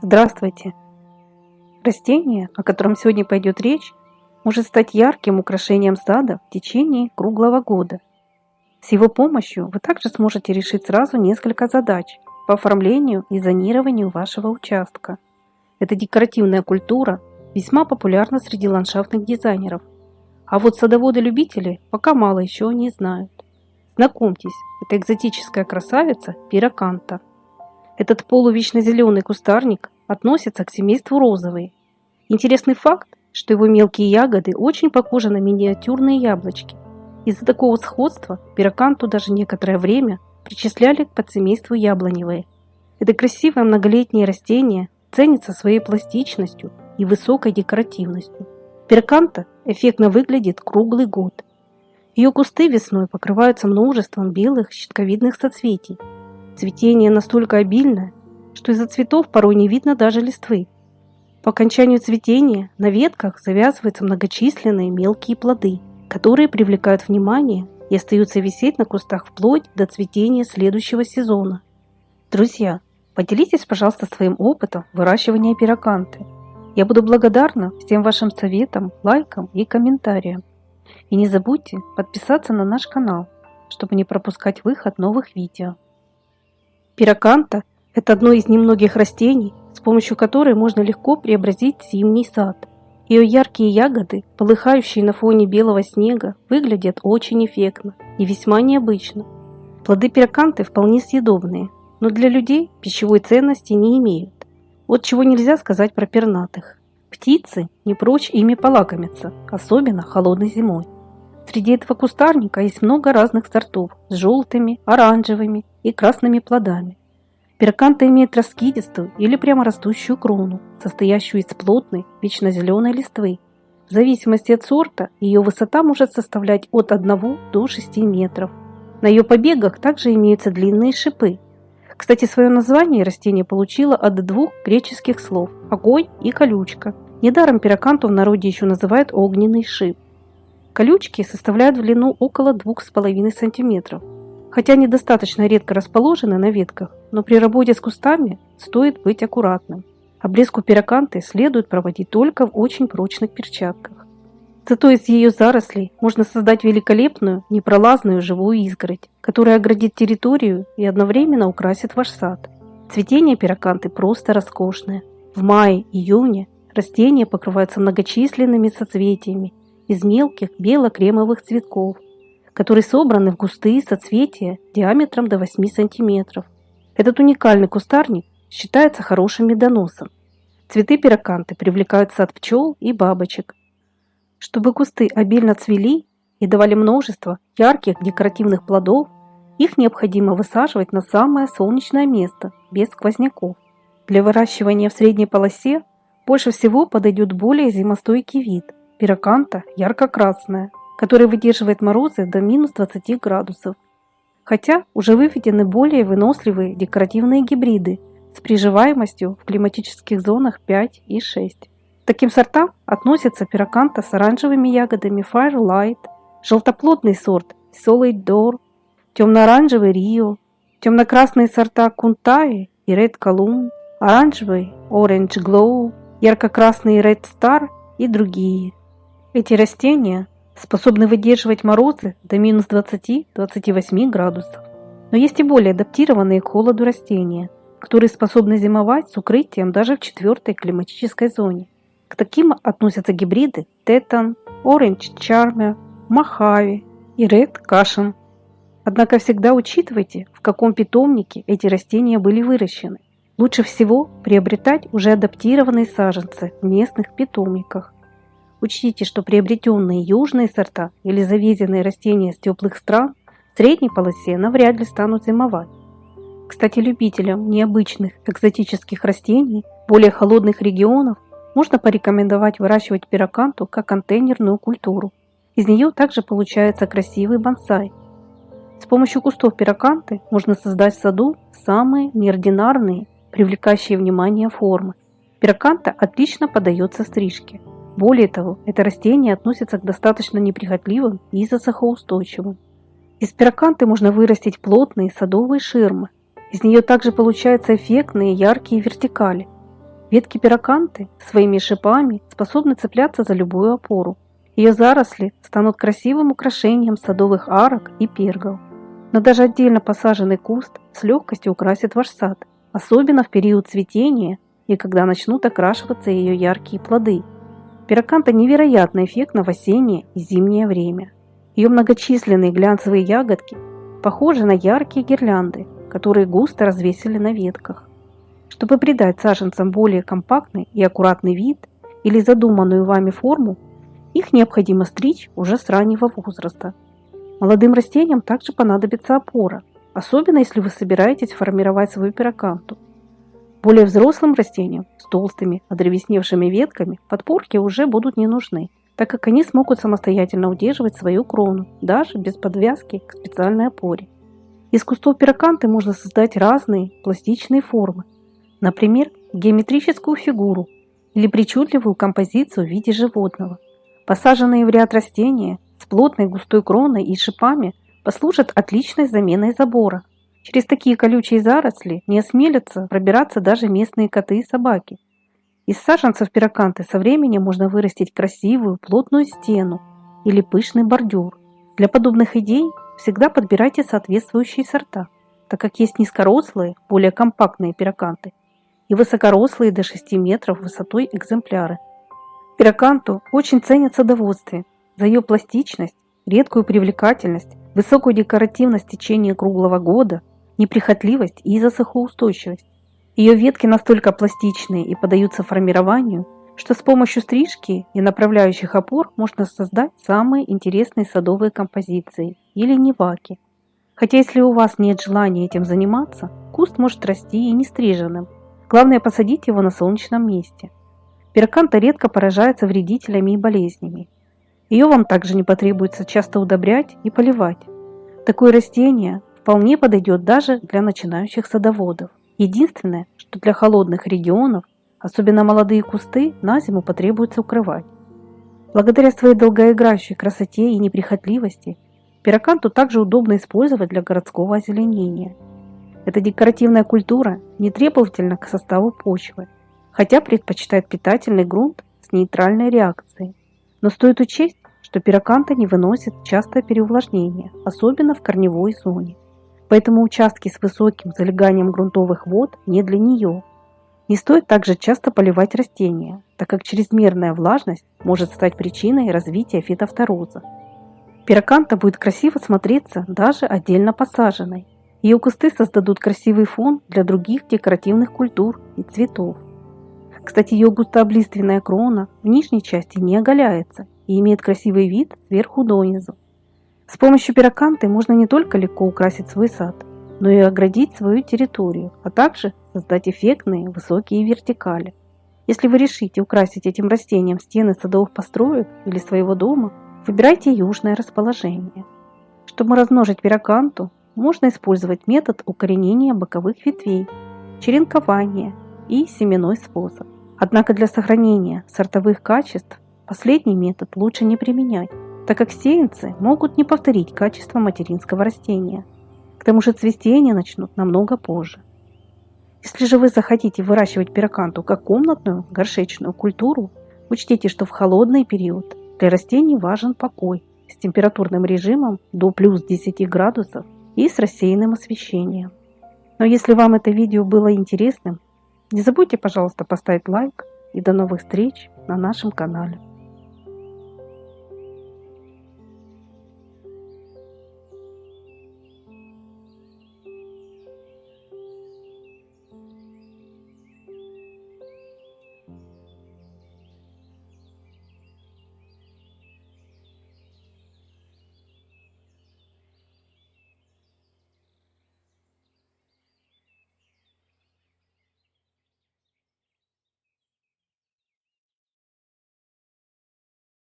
Здравствуйте! Растение, о котором сегодня пойдет речь, может стать ярким украшением сада в течение круглого года. С его помощью вы также сможете решить сразу несколько задач по оформлению и зонированию вашего участка. Эта декоративная культура весьма популярна среди ландшафтных дизайнеров, а вот садоводы-любители пока мало еще о ней знают. Знакомьтесь, это экзотическая красавица пираканта. Этот полувечно зеленый кустарник относится к семейству розовые. Интересный факт, что его мелкие ягоды очень похожи на миниатюрные яблочки. Из-за такого сходства пираканту даже некоторое время причисляли к подсемейству яблоневые. Это красивое многолетнее растение ценится своей пластичностью и высокой декоративностью. Пираканта эффектно выглядит круглый год. Ее кусты весной покрываются множеством белых щитковидных соцветий. Цветение настолько обильное, что из-за цветов порой не видно даже листвы. По окончанию цветения на ветках завязываются многочисленные мелкие плоды, которые привлекают внимание и остаются висеть на кустах вплоть до цветения следующего сезона. Друзья, поделитесь, пожалуйста, своим опытом выращивания пираканты. Я буду благодарна всем вашим советам, лайкам и комментариям. И не забудьте подписаться на наш канал, чтобы не пропускать выход новых видео. Пираканта – это одно из немногих растений, с помощью которой можно легко преобразить зимний сад. Ее яркие ягоды, полыхающие на фоне белого снега, выглядят очень эффектно и весьма необычно. Плоды пираканты вполне съедобные, но для людей пищевой ценности не имеют. Вот чего нельзя сказать про пернатых. Птицы не прочь ими полакомиться, особенно холодной зимой. Среди этого кустарника есть много разных сортов с желтыми, оранжевыми и красными плодами. Пираканта имеет раскидистую или прямо растущую крону, состоящую из плотной, вечно зеленой листвы. В зависимости от сорта ее высота может составлять от 1 до 6 метров. На ее побегах также имеются длинные шипы. Кстати, свое название растение получило от двух греческих слов – огонь и колючка. Недаром пираканту в народе еще называют огненный шип. Колючки составляют в длину около 2,5 см. Хотя они достаточно редко расположены на ветках, но при работе с кустами стоит быть аккуратным. Обрезку пираканты следует проводить только в очень прочных перчатках. Зато из ее зарослей можно создать великолепную, непролазную живую изгородь, которая оградит территорию и одновременно украсит ваш сад. Цветение пираканты просто роскошное. В мае-июне растения покрываются многочисленными соцветиями из мелких бело-кремовых цветков, которые собраны в густые соцветия диаметром до 8 см. Этот уникальный кустарник считается хорошим медоносом. Цветы пираканты привлекают сад пчел и бабочек. Чтобы кусты обильно цвели и давали множество ярких декоративных плодов, их необходимо высаживать на самое солнечное место, без сквозняков. Для выращивания в средней полосе больше всего подойдет более зимостойкий вид – пираканта ярко-красная, который выдерживает морозы до минус 20 градусов. Хотя уже выведены более выносливые декоративные гибриды с приживаемостью в климатических зонах 5 и 6. К таким сортам относятся пираканта с оранжевыми ягодами Firelight, желтоплодный сорт Solid Door, темно-оранжевый Rio, темно-красные сорта Kuntai и Red Column, оранжевый Orange Glow, ярко-красный Red Star и другие. Эти растения способны выдерживать морозы до минус 20-28 градусов. Но есть и более адаптированные к холоду растения, которые способны зимовать с укрытием даже в 4-й климатической зоне. К таким относятся гибриды Teton, Orange Charmer, Mojave и Red Cushion. Однако всегда учитывайте, в каком питомнике эти растения были выращены. Лучше всего приобретать уже адаптированные саженцы в местных питомниках. Учтите, что приобретенные южные сорта или завезенные растения с теплых стран в средней полосе навряд ли станут зимовать. Кстати, любителям необычных экзотических растений более холодных регионов можно порекомендовать выращивать пираканту как контейнерную культуру. Из нее также получается красивый бонсай. С помощью кустов пираканты можно создать в саду самые неординарные, привлекающие внимание формы. Пираканта отлично поддается стрижке. Более того, это растение относится к достаточно неприхотливым и засухоустойчивым. Из пираканты можно вырастить плотные садовые ширмы. Из нее также получаются эффектные яркие вертикали. Ветки пираканты своими шипами способны цепляться за любую опору. Ее заросли станут красивым украшением садовых арок и пергол. Но даже отдельно посаженный куст с легкостью украсит ваш сад, особенно в период цветения и когда начнут окрашиваться ее яркие плоды. Пираканта невероятно эффектна в осеннее и зимнее время. Ее многочисленные глянцевые ягодки похожи на яркие гирлянды, которые густо развесили на ветках. Чтобы придать саженцам более компактный и аккуратный вид или задуманную вами форму, их необходимо стричь уже с раннего возраста. Молодым растениям также понадобится опора, особенно если вы собираетесь формировать свою пираканту. Более взрослым растениям с толстыми, одревесневшими ветками подпорки уже будут не нужны, так как они смогут самостоятельно удерживать свою крону, даже без подвязки к специальной опоре. Из кустов пираканты можно создать разные пластичные формы, например, геометрическую фигуру или причудливую композицию в виде животного. Посаженные в ряд растения с плотной густой кроной и шипами послужат отличной заменой забора. Через такие колючие заросли не осмелятся пробираться даже местные коты и собаки. Из саженцев пираканты со временем можно вырастить красивую плотную стену или пышный бордюр. Для подобных идей всегда подбирайте соответствующие сорта, так как есть низкорослые, более компактные пираканты и высокорослые до 6 метров высотой экземпляры. Пираканту очень ценят в садоводстве за ее пластичность, редкую привлекательность, высокую декоративность в течение круглого года, неприхотливость и засухоустойчивость. Ее ветки настолько пластичные и поддаются формированию, что с помощью стрижки и направляющих опор можно создать самые интересные садовые композиции или неваки. Хотя если у вас нет желания этим заниматься, куст может расти и нестриженным. Главное посадить его на солнечном месте. Пираканта редко поражается вредителями и болезнями. Ее вам также не потребуется часто удобрять и поливать. Такое растение вполне подойдет даже для начинающих садоводов. Единственное, что для холодных регионов, особенно молодые кусты, на зиму потребуется укрывать. Благодаря своей долгоиграющей красоте и неприхотливости, пираканту также удобно использовать для городского озеленения. Эта декоративная культура не требовательна к составу почвы, хотя предпочитает питательный грунт с нейтральной реакцией. Но стоит учесть, что пираканта не выносит частое переувлажнение, особенно в корневой зоне. Поэтому участки с высоким залеганием грунтовых вод не для нее. Не стоит также часто поливать растения, так как чрезмерная влажность может стать причиной развития фитофтороза. Пираканта будет красиво смотреться даже отдельно посаженной. Ее кусты создадут красивый фон для других декоративных культур и цветов. Кстати, ее густооблиственная крона в нижней части не оголяется и имеет красивый вид сверху донизу. С помощью пираканты можно не только легко украсить свой сад, но и оградить свою территорию, а также создать эффектные высокие вертикали. Если вы решите украсить этим растением стены садовых построек или своего дома, выбирайте южное расположение. Чтобы размножить пираканту, можно использовать метод укоренения боковых ветвей, черенкования и семенной способ. Однако для сохранения сортовых качеств последний метод лучше не применять, так как сеянцы могут не повторить качество материнского растения. К тому же цветение начнут намного позже. Если же вы захотите выращивать пираканту как комнатную горшечную культуру, учтите, что в холодный период для растений важен покой с температурным режимом до плюс 10 градусов и с рассеянным освещением. Но если вам это видео было интересным, не забудьте, пожалуйста, поставить лайк и до новых встреч на нашем канале.